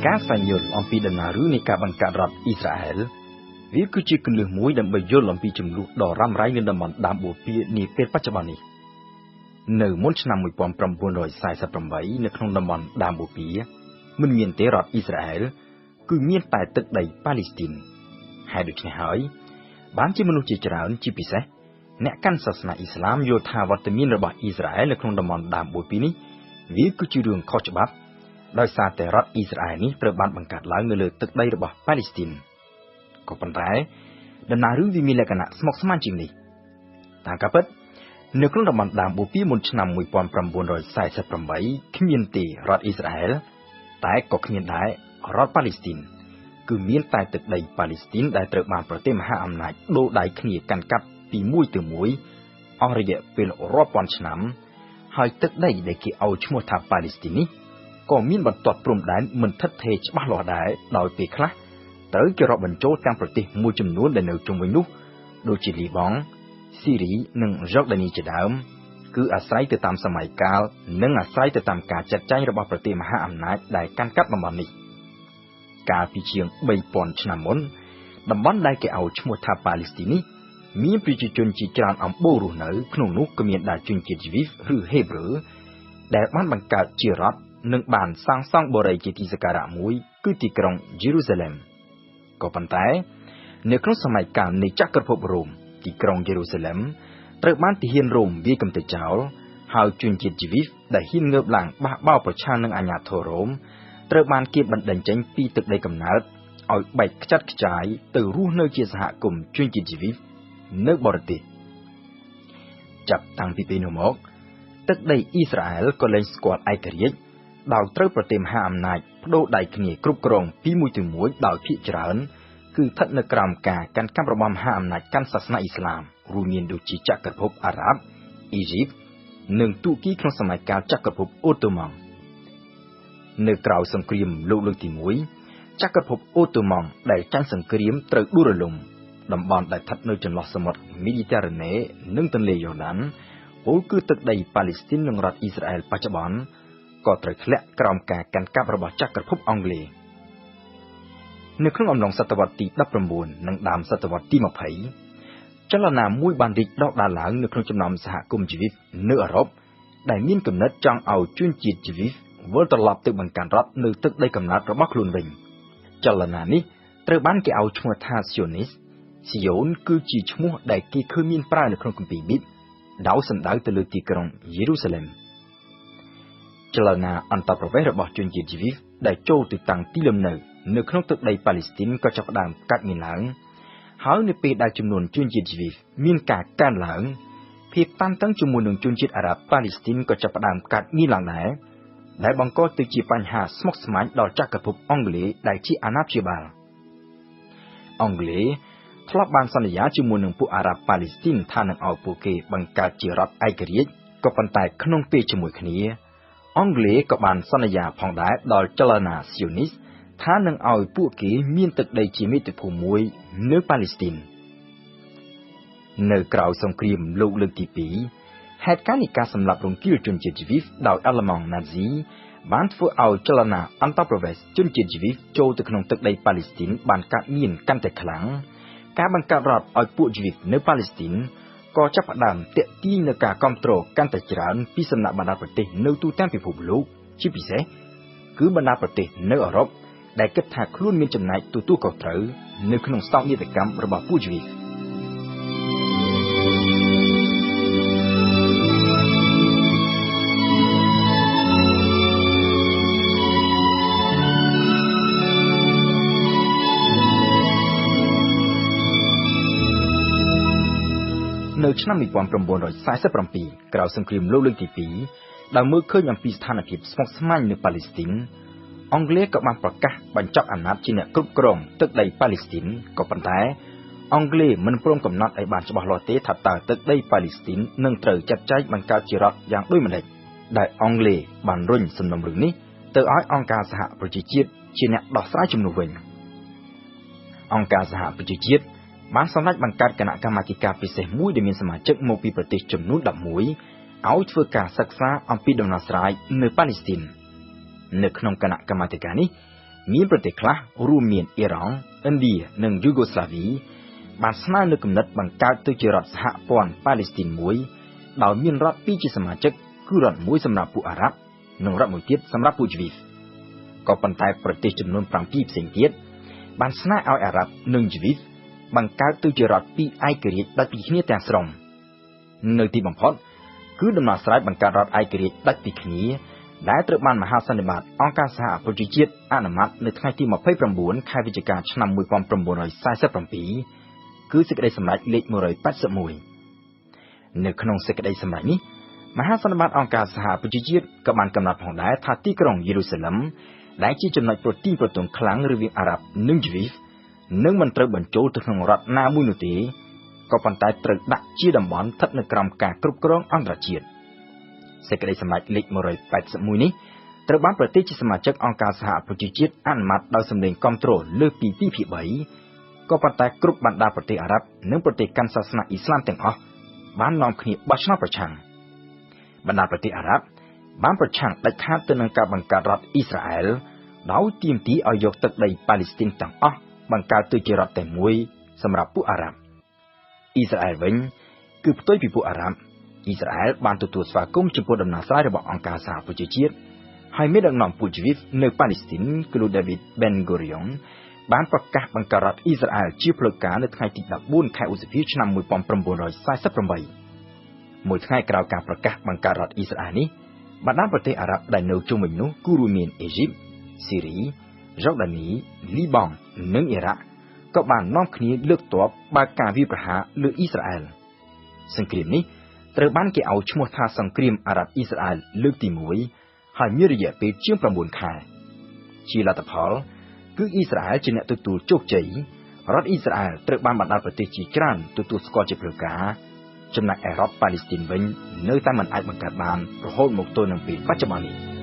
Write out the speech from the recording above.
ការស្វែងយល់អំពីដំណើររឿងនៃការបង្កើតរដ្ឋអ៊ីស្រាអែលវាគឺជាគន្លឹះមួយដើម្បីយល់អំពីចំនួនដ៏រ៉ាំរ៉ៃនៅតំបន់ដើមបូព៌ានាពេលបច្ចុប្បន្ននេះនៅមុនឆ្នាំ1948នៅក្នុងតំបន់ដើមបូព៌ាមិនមានទេរដ្ឋអ៊ីស្រាអែលគឺមានតែទឹកដីប៉ាឡេស្ទីនហើយដូច្នេះហើយបានជាមនុស្សជាច្រើនជាពិសេសអ្នកកាន់សាសនាអ៊ីស្លាមយល់ថាវត្តមានរបស់អ៊ីស្រាអែលនៅក្នុងតំបន់ដើមបូព៌ានេះវាគឺជារឿងខុសច្បាប់ដោយសារតែរដ្ឋអ៊ីស្រាអែលនេះត្រូវបានបង្កើតឡើងនៅលើទឹកដីរបស់ប៉ាឡេស្ទីនក៏ប៉ុន្តែដំណើររឿងវាមានលក្ខណៈស្មុគស្មាញជាងនេះតាមការពិតនៅក្នុងតំបន់ដើមបូព៌ាមុនឆ្នាំ1948គ្មានទេរដ្ឋអ៊ីស្រាអែលតែក៏គ្មានដែររដ្ឋប៉ាឡេស្ទីនគឺមានតែទឹកដីប៉ាឡេស្ទីនដែលត្រូវបានប្រទេសមហាអំណាចដូរដៃគ្នាកាន់កាប់ពីមួយទៅមួយអស់រយៈពេលរាប់ពាន់ឆ្នាំហើយទឹកដីដែលគេឲ្យឈ្មោះថាប៉ាឡេស្ទីននេះក៏មានបន្ទាត់ព្រំដែនមិនថិតថេរច្បាស់លាស់ដែរដោយពេលខ្លះត្រូវគេរាប់បញ្ចូលទាំងប្រទេសមួយចំនួនដែលនៅជុំវិញនោះដូចជាលីបង់ស៊ីរីនិងយ៉ូដានីជាដើមគឺអាស្រ័យទៅតាមសម័យកាលនិងអាស្រ័យទៅតាមការចាត់ចែងរបស់ប្រទេសមហាអំណាចដែលកាន់កាប់តំបន់នេះកាលពីជាង 3000 ឆ្នាំមុនតំបន់ដែលគេឲ្យឈ្មោះថាប៉ាឡេស្ទីននេះមានប្រជាជនជាច្រើនអំបូររស់នៅក្នុងនោះក៏មានដែរជនជាតិយវីសឬហេប្រឺដែលបានបង្កើតជារដ្ឋនិងបានសាងសង់បូរីជាទីសក្ការៈមួយគឺទីក្រុងយេរូសាឡិមក៏ប៉ុន្តែនៅក្នុងសម័យកាលនៃចក្រភពរ៉ូមទីក្រុងយេរូសាឡិមត្រូវបានទាហានរ៉ូមវាយកំទេចចោលហើយជនជាតិយវីសដែលហ៊ានងើបឡើងបះបោរប្រឆាំងនឹងអាញាធររ៉ូមត្រូវបានគេបណ្តេញចេញពីទឹកដីកំណើតឲ្យបែកខ្ចាត់ខ្ចាយទៅរស់នៅជាសហគមន៍ជនជាតិយវីសនៅបរទេសចាប់តាំងពីពេលនោះមកទឹកដីអ៊ីស្រាអែលក៏លែងស្គាល់ឯករាជ្យដោយត្រូវប្រទេសមហាអំណាចបដូរដៃគ្នាគ្រប់គ្រងពីមួយទៅមួយដោយភាគច្រើនគឺស្ថិតនៅក្រោមការកាន់កាប់របស់មហាអំណាចកាន់សាសនាអ៊ីស្លាមរួមមានដូចជាចក្រភពអារ៉ាប់អ៊ីជីបនិងទូគីក្នុងសម័យកាលចក្រភពអូតូម៉ង់នៅក្រៅសង្គ្រាមលោកលើកទី1ចក្រភពអូតូម៉ង់ដែលចាញ់សង្គ្រាមត្រូវដួលរលំតំបន់ដែលស្ថិតនៅចន្លោះសមុទ្រមេឌីទែរ៉ាណេនិងទន្លេយ៉ូដានពោលគឺទឹកដីប៉ាឡេស្ទីននិងរដ្ឋអ៊ីស្រាអែលបច្ចុប្បន្នក៏ត្រូវធ្លាក់ក្រោមការកាន់កាប់របស់ចក្រភពអង់គ្លេសនៅក្នុងអំឡុងសតវត្សទី19និងដើមសតវត្សទី20ចលនាមួយបានរីកដុះដាលឡើងនៅក្នុងចំណោមសហគមន៍យវីសនៅអឺរ៉ុបដែលមានគំនិតចង់ឲ្យជនជាតិយវីសវិលត្រឡប់ទៅបង្កើតរដ្ឋនៅទឹកដីកំណើតរបស់ខ្លួនវិញចលនានេះត្រូវបានគេឲ្យឈ្មោះថាស៊ីយ៉ូនីសស៊ីយ៉ូនគឺជាឈ្មោះដែលគេឃើញមានប្រើនៅក្នុងគម្ពីរប៊ីបដោយសំដៅទៅលើទីក្រុងយេរូសាឡិមចលនាអន្តរប្រវេសន៍របស់ជនជាតិយវីសដែលចូលទៅតាំងទីលំនៅនៅក្នុងទឹកដីប៉ាឡេស្ទីនក៏ចាប់ផ្ដើមកើតមានឡើងហើយនៅពេលដែលចំនួនជនជាតិយវីសមានការកើនឡើងភាពតានតឹងជាមួយនឹងជនជាតិអារ៉ាប់ប៉ាឡេស្ទីនក៏ចាប់ផ្ដើមកើតមានឡើងដែរដែលបង្កទៅជាបញ្ហាស្មុគស្មាញដល់ចក្រភពអង់គ្លេសដែលជាអាណាព្យាបាលអង់គ្លេសធ្លាប់បានសន្យាជាមួយនឹងពួកអារ៉ាប់ប៉ាឡេស្ទីនថានឹងឲ្យពួកគេបង្កើតជារដ្ឋឯករាជ្យក៏ប៉ុន្តែក្នុងពេលជាមួយគ្នាអង់គ្លេសក៏បានសន្យាផងដែរដល់ចលនាស៊ីយ៉ូនីសថានឹងឲ្យពួកគេមានទឹកដីជាមាតុភូមិមួយនៅប៉ាឡេស្ទីននៅក្រៅសង្គ្រាមលោកលើកទី2ហេតុការណ៍នៃការសម្លាប់រង្គាលជនជាតិយវីសដោយអាល្លឺម៉ង់ណាស៊ីបានធ្វើឲ្យចលនាអន្តរប្រវេសន៍ជនជាតិយវីសចូលទៅក្នុងទឹកដីប៉ាឡេស្ទីនបានកើតមានកាន់តែខ្លាំងការបង្កើតរដ្ឋឲ្យពួកយវីសនៅប៉ាឡេស្ទីនក៏ចាប់ផ្ដើមទាក់ទាញនឹងការគ្រប់គ្រងកាន់តែច្រើនពីសំណាក់បណ្ដាប្រទេសនៅទូទាំងពិភពលោកជាពិសេសគឺបណ្ដាប្រទេសនៅអឺរ៉ុបដែលគិតថាខ្លួនមានចំណែកទទួលខុសត្រូវនៅក្នុងសោកនាដកម្មរបស់ពួកយវីសនៅឆ្នាំ1947ក្រោយសង្គ្រាមលោកលើកទី2ដែលមើលឃើញអំពីស្ថានភាពស្មុគស្មាញនៅប៉ាឡេស្ទីនអង់គ្លេសក៏បានប្រកាសបញ្ចប់អាណត្តិជាអ្នកគ្រប់គ្រងទឹកដីប៉ាឡេស្ទីនក៏ប៉ុន្តែអង់គ្លេសមិនព្រមកំណត់ឲ្យបានច្បាស់លាស់ទេថាតើទឹកដីប៉ាឡេស្ទីននឹងត្រូវចាត់ចែងបង្កើតជារដ្ឋយ៉ាងដូចម្តេចដែលអង់គ្លេសបានរុញសំណុំរឿងនេះទៅឲ្យអង្គការសហប្រជាជាតិជាអ្នកដោះស្រាយជំនួសវិញអង្គការសហប្រជាជាតិបានសម្រេចបង្កើតគណៈកម្មាធិការពិសេសមួយដែលមានសមាជិកមកពីប្រទេសចំនួន11ឲ្យធ្វើការសិក្សាអំពីដំណោះស្រាយនៅប៉ាឡេស្ទីននៅក្នុងគណៈកម្មាធិការនេះ មានប្រទេសខ្លះរួមមានអ៊ីរ៉ង់ឥណ្ឌានិងយូហ្គោស្លាវីបានស្នើនូវគំនិតបង្កើតទៅជារដ្ឋសហព័ន្ធប៉ាឡេស្ទីនមួយដោយមានរដ្ឋពីរជាសមាជិកគឺរដ្ឋមួយសម្រាប់ពួកអារ៉ាប់និងរដ្ឋមួយទៀតសម្រាប់ពួកជីវីសក៏ប៉ុន្តែប្រទេសចំនួន7ផ្សេងទៀតបានស្នើឲ្យអារ៉ាប់និងជីវីសបង្កើតទៅជារដ្ឋពីរឯករាជ្យដាច់ពីគ្នាទាំងស្រុងនៅទីបំផុតគឺដំណោះស្រាយបង្កើតរដ្ឋឯករាជ្យដាច់ពីគ្នាដែលត្រូវបានមហាសន្និបាតអង្គការសហប្រជាជាតិអនុម័តនៅថ្ងៃទី29ខែវិច្ឆិកាឆ្នាំ1947គឺសេចក្តីសម្រេចលេខ181នៅក្នុងសេចក្តីសម្រេចនេះមហាសន្និបាតអង្គការសហប្រជាជាតិក៏បានកំណត់ផងដែរថាទីក្រុងយេរូសាឡឹមដែលជាចំណុចប្រទីងប្រទង់ខ្លាំងរវាងអារ៉ាប់និងជីវីសនឹងមិនត្រូវបញ្ចូលទៅក្នុងរដ្ឋណាមួយនោះទេក៏ប៉ុន្តែត្រូវដាក់ជាតំបន់ស្ថិតនៅក្រោមការគ្រប់គ្រងអន្តរជាតិសេចក្តីសម្រេចលេខ181នេះត្រូវបានប្រទេសជាសមាជិកអង្គការសហប្រជាជាតិអនុម័តដោយសម្លេងគាំទ្រលើសពី2/3ក៏ប៉ុន្តែគ្រប់បណ្ដាប្រទេសអារ៉ាប់និងប្រទេសកាន់សាសនាអ៊ីស្លាមទាំងអស់បាននាំគ្នាបោះឆ្នោតប្រឆាំងបណ្ដាប្រទេសអារ៉ាប់បានប្រឆាំងដាច់ខាតទៅនឹងការបង្កើតរដ្ឋអ៊ីស្រាអែលដោយទាមទារឲ្យយកទឹកដីប៉ាឡេស្ទីនទាំងអស់បង្កើតទៅជារដ្ឋតែមួយសម្រាប់ពួកអារ៉ាប់អ៊ីស្រាអែលវិញគឺផ្ទុយពីពួកអារ៉ាប់អ៊ីស្រាអែលបានទទួលស្វាគមន៍ចំពោះដំណោះស្រាយរបស់អង្គការសហប្រជាជាតិហើយមានដឹកនាំពួកជីវីសនៅប៉ាឡេស្ទីនគឺលោក David Ben-Gurion បានប្រកាសបង្កើតរដ្ឋអ៊ីស្រាអែលជាផ្លូវការនៅថ្ងៃទី14ខែឧសភាឆ្នាំ1948មួយថ្ងៃក្រោយការប្រកាសបង្កើតរដ្ឋអ៊ីស្រាអែលនេះបណ្ដាប្រទេសអារ៉ាប់ដែលនៅជុំវិញនោះគឺរួមមានអេស៊ីបស៊ីរីយ៉ូដានីលីបង់និងអ៊ីរ៉ាក់ក៏បាននាំគ្នាលើកទ័ពបើកការវាយប្រហារលើអ៊ីស្រាអែលសង្គ្រាមនេះត្រូវបានគេឲ្យឈ្មោះថាសង្គ្រាមអារ៉ាប់អ៊ីស្រាអែលលើកទី1ហើយមានរយៈពេលជាង9ខែជាលទ្ធផលគឺអ៊ីស្រាអែលជាអ្នកទទួលជោគជ័យរដ្ឋអ៊ីស្រាអែលត្រូវបានបណ្ដាប្រទេសជាច្រើនទទួលស្គាល់ជាផ្លូវការចំណែកឯរដ្ឋប៉ាឡេស្ទីនវិញនៅតែមិនអាចបង្កើតបានរហូតមកទល់នឹងពេលបច្ចុប្បន្ននេះ